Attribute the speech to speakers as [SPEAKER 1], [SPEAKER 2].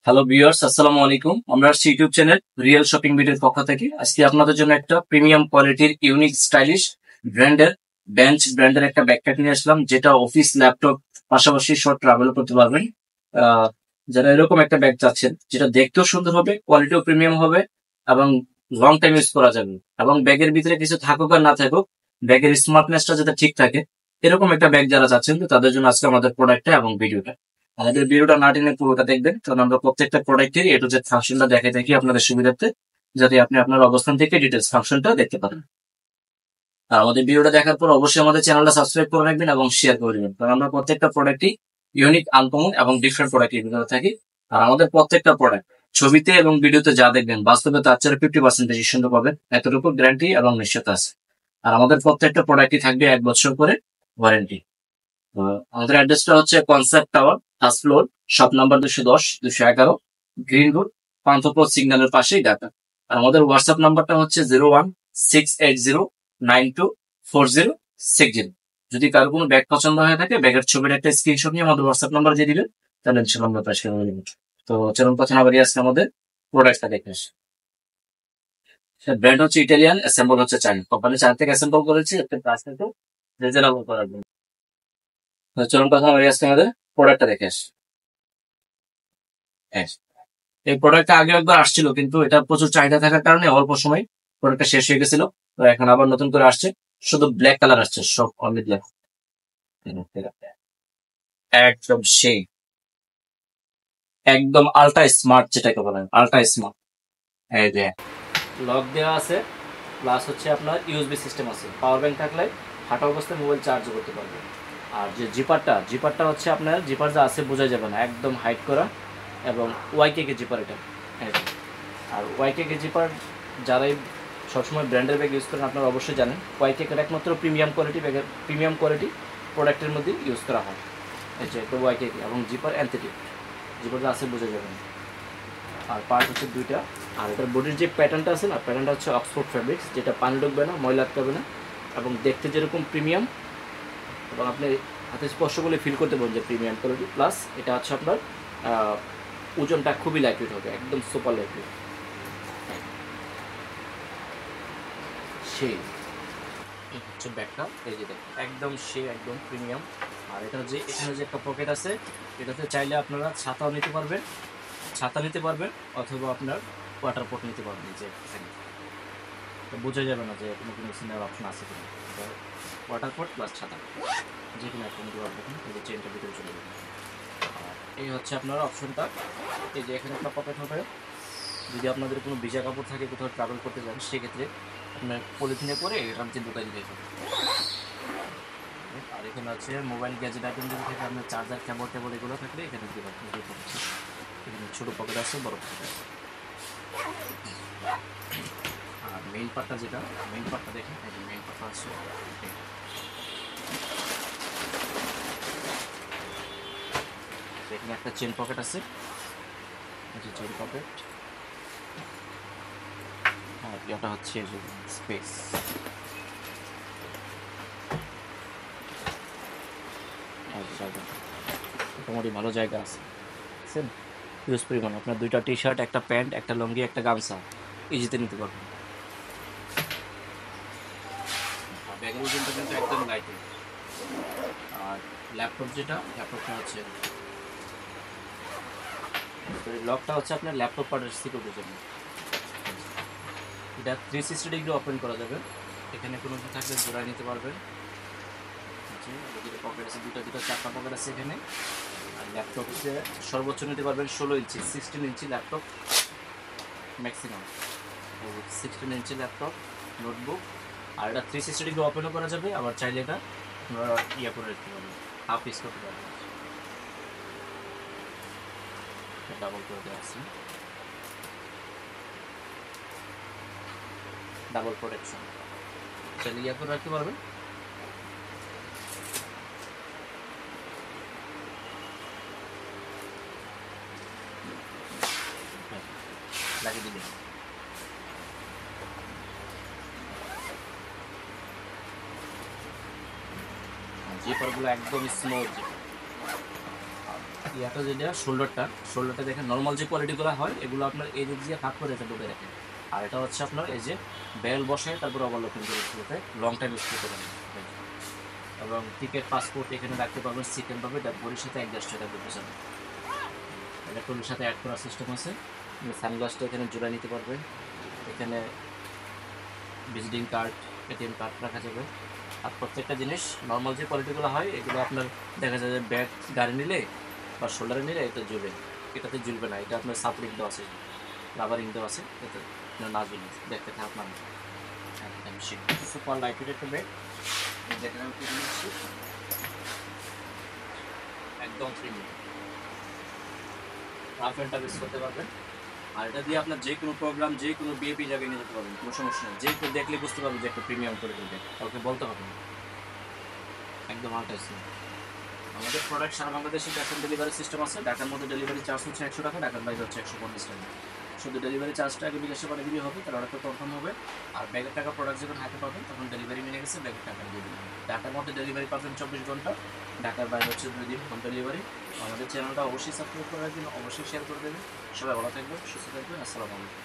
[SPEAKER 1] Hello viewers, আসসালামু আলাইকুম। আমরা আসছি ইউটিউব চ্যানেল রিয়েল শপিং ভিডিওর পক্ষ থেকে। আজকে আপনাদের জন্য একটা প্রিমিয়াম কোয়ালিটির ইউনিক স্টাইলিশ ব্র্যান্ডের ব্র্যান্ডের একটা ব্যাকপ্যাক নিয়ে আসলাম, যেটা অফিস ল্যাপটপ পাশাপাশি শর্ট ট্রাভেলও করতে পারবেন। আহ, যারা এরকম একটা ব্যাগ চাচ্ছেন যেটা দেখতেও সুন্দর হবে, কোয়ালিটিও প্রিমিয়াম হবে এবং লং টাইম ইউজ করা যাবে, এবং ব্যাগের ভিতরে কিছু থাকুক আর না থাকুক, ব্যাগের স্মার্টনেসটা যাতে ঠিক থাকে, এরকম একটা ব্যাগ যারা চাচ্ছেন, তো তাদের জন্য আজকে আমাদের প্রোডাক্টটা এবং ভিডিওটা। আমাদের ভিডিওটা না টেনে পুরোটা দেখবেন, কারণ আমরা প্রত্যেকটা প্রোডাক্টের এ টু জেড ফাংশনটা দেখে থাকি আপনাদের সুবিধার্থে, যাতে আপনি আপনার অবস্থান থেকে ডিটেলস ফাংশনটা দেখতে পারেন। আর আমাদের ভিডিওটা দেখার পর অবশ্যই আমাদের চ্যানেলটা সাবস্ক্রাইব করে রাখবেন এবং শেয়ার করে দেবেন, কারণ আমরা প্রত্যেকটা প্রোডাক্টই ইউনিক, আনকমন এবং ডিফারেন্ট প্রোডাক্ট রিভিউ করে থাকি। আর আমাদের প্রত্যেকটা প্রোডাক্ট ছবিতে এবং ভিডিওতে যা দেখবেন, বাস্তবে তার চেয়ে 50% বেশি সুন্দর পাবেন, এতটুকু গ্যারান্টি এবং নিশ্চয়তা আছে। আর আমাদের প্রত্যেকটা প্রোডাক্টই থাকবে 1 বছর করে ওয়ারেন্টি। আমাদের অ্যাড্রেসটা হচ্ছে concept tower, first floor, shop number 210-211, green road, Panthapath সিগন্যালের পাশেই, ঢাকা। আর আমাদের হোয়াটসঅ্যাপ নাম্বারটা হচ্ছে 0168092406. যদি কারো কোনো ব্যাগ পছন্দ হয়ে থাকে, ব্যাগের ছবির একটা স্ক্রিনশট নিয়ে আমাদের হোয়াটসঅ্যাপ নাম্বার দিয়ে দিবেন, তাহলে ইনশাআল্লাহ আমরা পাশে করে দেবো। তো চলুন কথা না বাড়িয়ে আজকে আমাদের প্রোডাক্টটা দেখে আসি। ব্র্যান্ড হচ্ছে ইটালিয়ান, অ্যাসেম্বল হচ্ছে চাইনা। কোম্পানি চায়না থেকে অ্যাসেম্বল করেছে, একটা প্রাইস কিন্তু রিজনেবল করার জন্য। তো চলুন কথা না বাড়িয়ে আজকে আমাদের প্রোডাক্টটা দেখে আসি। হ্যাঁ, এই প্রোডাক্টটা আগে একবার আসছিল, কিন্তু এটা প্রচুর চাহিদা থাকার কারণে অল্প সময় প্রোডাক্টটা শেষ হয়ে গেছিল। তো এখন আবার নতুন করে আসছে, শুধু ব্ল্যাক কালার আসছে, সব অনলি ব্ল্যাক। একদম সেই, একদম আল্ট্রা স্মার্ট, যেটাকে বলেন আল্ট্রা স্মার্ট। এই যে লক দেওয়া আছে, প্লাস হচ্ছে আপনার ইউএসবি সিস্টেম আছে, পাওয়ার ব্যাংক থাকলে হাঁটা অবস্থায় মোবাইল চার্জ করতে পারবেন। আর যে জিপারটা হচ্ছে আপনার, জিপার যা আছে বোঝা যাবে না, একদম হাইট করা, এবং ওয়াইকে জিপার এটা। এই যে। আর ওয়াইকে জিপার যারাই সবসময় ব্র্যান্ডের ব্যাগ ইউজ করেন, আপনারা অবশ্যই জানেন ওয়াইকের একমাত্র প্রিমিয়াম কোয়ালিটি ব্যাগের, প্রিমিয়াম কোয়ালিটি প্রোডাক্টের মধ্যে ইউজ করা হয়। এই যে একটা ওয়াইকে এবং জিপার অ্যান্থেটিক, জিপার যা আছে বোঝা যাবে না। আর পার্ট হচ্ছে দুইটা। আর এটার বডির যে প্যাটার্নটা আছে না, প্যাটার্নটা হচ্ছে অক্সফোর্ড ফ্যাব্রিক্স, যেটা পানি ঢুকবে না, ময়লা আটকাবে না, এবং দেখতে যেরকম প্রিমিয়াম, এবং আপনি হাতে স্পর্শ করলে ফিল করতে পারেন যে প্রিমিয়াম কোয়ালিটি। প্লাস এটা হচ্ছে আপনার ওজনটা খুবই লাইটওয়েট হবে, একদম সুপার লাইটওয়েট। সেই এই হচ্ছে ব্যাগটা, এই যে দেখুন একদম একদম প্রিমিয়াম। আর এটা যে এখানে যে একটা পকেট আছে, এটাতে চাইলে আপনারা ছাতা নিতে পারবেন, অথবা আপনার ওয়াটার পট নিতে পারবেন। যে এখানে বোঝা যাবে না যে কোনো সিনার অপশন আছে কিনা। ওয়াটার পট প্লাস ছাতা, যে কোনো একটা নিতে পারবেন, এই চেনটার ভিতরে চলে যাবে। আর এই হচ্ছে আপনার অপশনটা, এই যে এখানে একটা পকেট হবে। যদি আপনাদের কোনো ভিজা কাপড় থাকে, কোথাও ট্রাভেল করতে যান, সেক্ষেত্রে আপনার পলিথিনে করে এখান থেকে ঢুকাই দিতে হবে। আর এখানে আছে মোবাইল গ্যাজেট আইটেম যদি থাকে, আপনার চার্জার, কেবল এগুলো থাকলে এখানে দিতে পারবেন। এখানে ছোটো পকেট আছে, বড় পকেট আছে। আর মেইন পার্টটা দেখেন, এই যে মেইন পার্টটা আছে। এখানে একটা চেন পকেট আছে, এই যে চেন পকেট। আর এটা হচ্ছে স্পেস, মোটামুটি ভালো জায়গা আছে, বুঝছেন? ইউজ পরিমাণ আপনার 2টা টি শার্ট, একটা প্যান্ট, একটা লুঙ্গি, একটা গামছা ইজিতে নিতে পারবেন। ব্যাগের ওজনটা কিন্তু একদম লাইট। আর ল্যাপটপটা হচ্ছে, লকটা হচ্ছে আপনার ল্যাপটপ পার্টের সিকিউরিটির জন্য। এটা 360 ডিগ্রি ওপেন করা যাবে, এখানে কোনো কিছু থাকলে জোড়ায় নিতে পারবেন। পকেট আছে, দুটো 4টা পকেট আছে এখানে। আর ল্যাপটপ হচ্ছে সর্বোচ্চ নিতে পারবেন 16 ইঞ্চি, 16 ইঞ্চি ল্যাপটপ ম্যাক্সিমাম, 16 ইঞ্চি ল্যাপটপ নোটবুক। আর এটা 360 ডিগ্রি ওপেনও করা যাবে, আবার চাইলে এটা আপনারা করে রাখতে পারবেন, হাফ পিস করতে পারবেন। ডাবল করে দেওয়া আছে, ডাবল প্রোটেকশন, চাইলে করে রাখতে পারবেন। লাগিয়ে দিবেন। জিপারগুলো একদম স্মুথ, ইয়াটা যেটা শোল্ডারটা দেখেন নর্মাল যে কোয়ালিটিগুলো হয় এগুলো আপনার এই দিক দিয়ে ভাগ করে এটা ঢুকে রাখেন। আর এটা হচ্ছে আপনার এই যে বেল বসে তারপর ওভারলকিং করে স্ক্রুতে লং টাইম স্ক্রু করেন। এবং টিকিট পাসপোর্ট এখানে রাখতে পারবেন, সিকেন পাবে, তার বডির সাথে অ্যাডজাস্ট হয়ে থাকবে পিছনে। এটা টুলের সাথে অ্যাড করার সিস্টেম আছে। সানগ্লাসটা এখানে জোড়া নিতে পারবে। এখানে ভিজিটিং কার্ড, এটিএম কার্ড রাখা যাবে। আর প্রত্যেকটা জিনিস নর্মাল যে কোয়ালিটিগুলো হয় এগুলো আপনার দেখা যায় যে ব্যাগ গাড়ি নিলে বা শোল্ডারে নিলে এটা ঝুলবে, এটাতে ঝুলবে না। এটা আপনার সাপোর্টিং দেওয়া আছে, রাবার ইং দেওয়া আছে, এতে না ঝুলবে, দেখতে খারাপ না। একদম সুপার লাইটওয়েট একটা ব্যাগ, দেখেন আমি কিনে নিচ্ছি, একদম premium. Rough and tough use করতে পারবেন। আর এটা দিয়ে আপনার যে কোনো প্রোগ্রাম, যে কোনো বিএপি জায়গায় নিয়ে যেতে পারবেন, কোনো সমস্যা নেই। যে কেউ দেখলে বুঝতে পারবে যে একটা প্রিমিয়াম করে তুলবে, কাউকে বলতে হবে না। একদম আনটাচ না। আমাদের প্রোডাক্ট সারা বাংলাদেশে ক্যাশ অন ডেলিভারি সিস্টেম আছে। ঢাকার মধ্যে ডেলিভারি চার্জ হচ্ছে 100 টাকা, ঢাকার বাইরে হচ্ছে 150 টাকা। শুধু ডেলিভারি চার্জটা আগে বিকাশে পাঠিয়ে হবে, তার অর্ডারটা কনফার্ম হবে। আর ব্যাগের টাকা প্রোডাক্ট যখন হাতে পাবেন তখন ডেলিভারি মিলে গেছে, ব্যাগের টাকা দিয়ে দেবেন। ঢাকার মধ্যে ডেলিভারি পাবেন 24 ঘন্টা, ঢাকার বাইরে হচ্ছে 2 দিন হোম ডেলিভারি। আমাদের চ্যানেলটা অবশ্যই সাবস্ক্রাইব করে রাখবেন, অবশ্যই শেয়ার করে দেবেন। সবাই ভালো থাকবেন, সুস্থ থাকবেন। আসসালামু আলাইকুম।